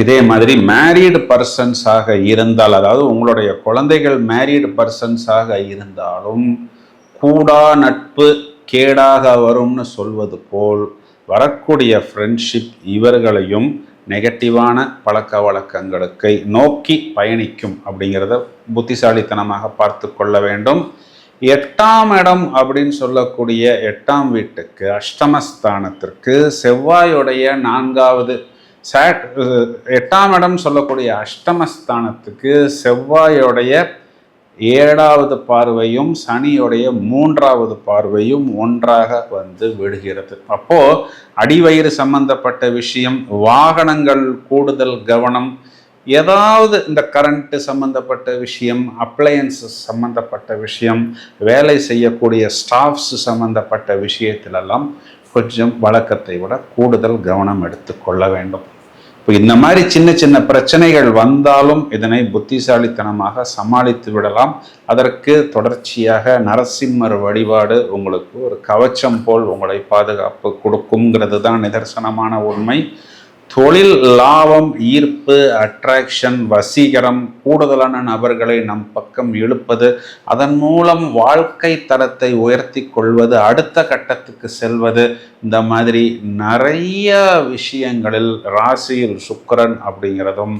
இதே மாதிரி மேரீடு பர்சன்ஸாக இருந்தால், அதாவது உங்களுடைய குழந்தைகள் மேரீடு பர்சன்ஸாக இருந்தாலும் கூடா நட்பு கேடாக வரும்னு சொல்வது போல் வரக்கூடிய ஃப்ரெண்ட்ஷிப் இவர்களையும் நெகட்டிவான பழக்க வழக்கங்களுக்கு நோக்கி பயணிக்கும் அப்படிங்கிறத புத்திசாலித்தனமாக பார்த்து கொள்ள வேண்டும். 8ஆம் இடம் அப்படின்னு சொல்லக்கூடிய 8ஆம் வீட்டுக்கு, அஷ்டமஸ்தானத்திற்கு செவ்வாயுடைய 4வது 8ஆம் இடம் சொல்லக்கூடிய அஷ்டமஸ்தானத்துக்கு செவ்வாயுடைய 7வது பார்வையும் சனியுடைய 3வது பார்வையும் ஒன்றாக வந்து விடுகிறது. அப்போ அடிவயிறு சம்பந்தப்பட்ட விஷயம், வாகனங்கள் கூடுதல் கவனம், ஏதாவது இந்த கரண்ட் சம்பந்தப்பட்ட விஷயம், அப்ளையன்சஸ் சம்பந்தப்பட்ட விஷயம், வேலை செய்யக்கூடிய ஸ்டாஃப்ஸ் சம்பந்தப்பட்ட விஷயத்திலெல்லாம் கொஞ்சம் வழக்கத்தை விட கூடுதல் கவனம் எடுத்துக்கொள்ள வேண்டும். இப்போ இந்த மாதிரி சின்ன சின்ன பிரச்சனைகள் வந்தாலும் இதனை புத்திசாலித்தனமாக சமாளித்து விடலாம். அதற்கு தொடர்ச்சியாக நரசிம்மர் வழிபாடு உங்களுக்கு ஒரு கவச்சம் போல் உங்களை பாதுகாப்பு கொடுக்குங்கிறது தான் நிதர்சனமான உண்மை. தொழில் லாபம், ஈர்ப்பு, அட்ராக்ஷன், வசீகரம், கூடுதலான நபர்களை நம் பக்கம் இழுப்பது, அதன் மூலம் வாழ்க்கை தரத்தை உயர்த்தி கொள்வது, அடுத்த கட்டத்துக்கு செல்வது, இந்த மாதிரி நிறைய விஷயங்களில் ராசியில் சுக்கிரன் அப்படிங்கிறதும்